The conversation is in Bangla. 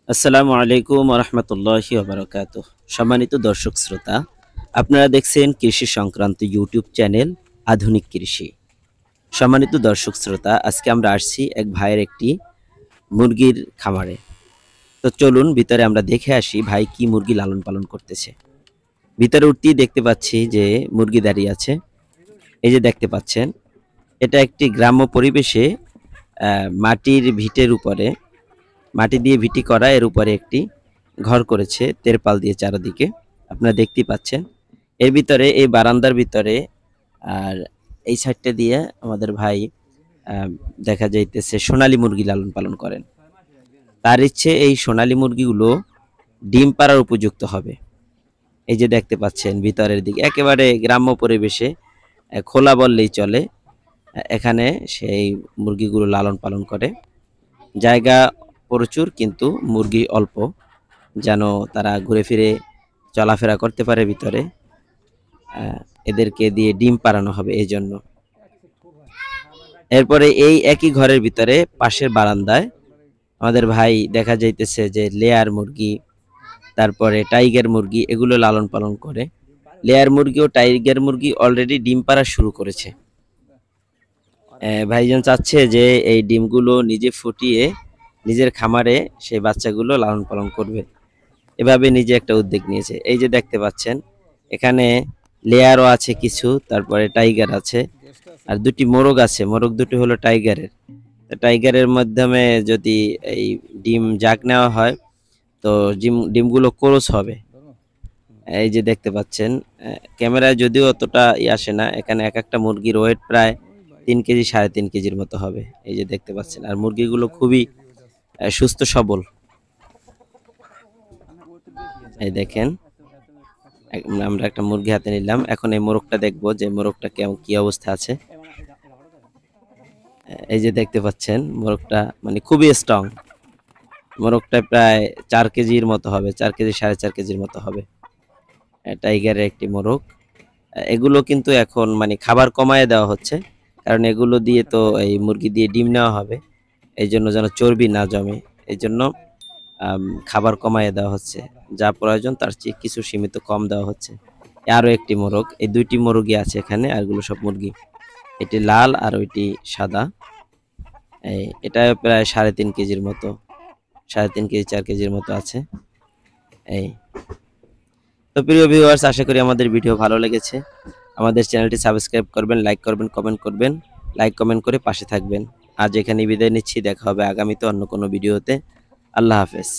আসসালামু আলাইকুম রহমতুল্লাহি ওবারাকাতুহ। সম্মানিত দর্শক শ্রোতা, আপনারা দেখছেন কৃষি সংক্রান্ত ইউটিউব চ্যানেল আধুনিক কৃষি। সম্মানিত দর্শক শ্রোতা, আজকে আমরা আসছি এক ভাইয়ের একটি মুরগির খামারে। তো চলুন ভিতরে আমরা দেখে আসি ভাই কি মুরগি লালন পালন করতেছে। ভিতরে উঠতেই দেখতে পাচ্ছি যে মুরগি দাঁড়িয়ে আছে। এই যে দেখতে পাচ্ছেন, এটা একটি গ্রাম্য পরিবেশে মাটির ভিটের উপরে, মাটি দিয়ে ভিটি করা, এর উপরে একটি ঘর করেছে তেরপাল দিয়ে চারদিকে। আপনারা দেখতেই পাচ্ছেন। এর ভিতরে, এই বারান্দার ভিতরে আর এই সাইডটা দিয়ে আমাদের ভাই আহ, দেখা যাইতেছে সোনালী মুরগি লালন পালন করেন। তার ইচ্ছে এই সোনালী মুরগিগুলো ডিম পাড়ার উপযুক্ত হবে। এই যে দেখতে পাচ্ছেন ভিতরের দিকে একেবারে গ্রাম্য পরিবেশে, খোলা বললেই চলে। এখানে সেই মুরগিগুলো লালন পালন করে। জায়গা প্রচুর কিন্তু মুরগি অল্প, যেন তারা ঘুরে ফিরে চলাফেরা করতে পারে ভিতরে। আহ, এদেরকে দিয়ে ডিম পাড়ানো হবে এই জন্য। এরপরে এই একই ঘরের ভিতরে পাশের বারান্দায় আমাদের ভাই দেখা যাইতেছে যে লেয়ার মুরগি, তারপরে টাইগার মুরগি, এগুলো লালন পালন করে। লেয়ার মুরগি ও টাইগার মুরগি অলরেডি ডিম পাড়া শুরু করেছে। ভাইজান চাচ্ছে যে এই ডিমগুলো নিজে ফুটিয়ে নিজের খামারে সেই বাচ্চাগুলো লালন পালন করবে। এভাবে নিজে একটা উদ্যোগ নিয়েছে। এই যে দেখতে পাচ্ছেন, এখানে লেয়ারও আছে কিছু, তারপরে টাইগার আছে, আর দুটি মোরগ আছে। মোরগ দুটি হলো টাইগারের। টাইগারের মাধ্যমে যদি এই ডিম জাগ নেওয়া হয়, তো ডিমগুলো ক্রস হবে। এই যে দেখতে পাচ্ছেন, ক্যামেরায় যদিও অতটা আসে না, এখানে এক একটা মুরগির ওয়েট প্রায় 3 কেজি 3.5 কেজির মতো হবে। এই যে দেখতে পাচ্ছেন, আর মুরগিগুলো খুবই সুস্থ সবল। এই দেখেন, আমরা একটা মুরগি হাতে নিলাম। এখন এই মোরগটা দেখবো যে মোরগটা কেমন, কি অবস্থা আছে। এই যে দেখতে পাচ্ছেন মোরগটা মানে খুবই স্ট্রং। মোরগটা প্রায় 4 কেজির মতো হবে, 4 কেজি 4.5 কেজির মতো হবে। টাইগারের একটি মোরগ। এগুলো কিন্তু এখন মানে খাবার কমায় দেওয়া হচ্ছে, কারণ এগুলো দিয়ে তো এই মুরগি দিয়ে ডিম নেওয়া হবে। এই জন্য যেন চর্বি না জমে, এই জন্য খাবার কমায় দেওয়া হচ্ছে। যা প্রয়োজন তার চেয়ে কিছু সীমিত কম দেওয়া হচ্ছে। আরও একটি মোরগ, এই দুইটি মোরগই আছে এখানে, আরগুলো সব মুরগি। এটি লাল আর ওইটি সাদা। এটা প্রায় 3.5 কেজির মতো, 3.5 কেজি 4 কেজির মতো আছে। এই তো প্রিয় ভিউয়ার্স, আশা করি আমাদের ভিডিও ভালো লেগেছে। আমাদের চ্যানেলটি সাবস্ক্রাইব করবেন, লাইক করবেন, কমেন্ট করবেন। লাইক কমেন্ট করে পাশে থাকবেন। আজ এখানে বিদায় নিচ্ছি, দেখা হবে আগামীতে অন্য কোনো ভিডিওতে। আল্লাহ হাফেজ।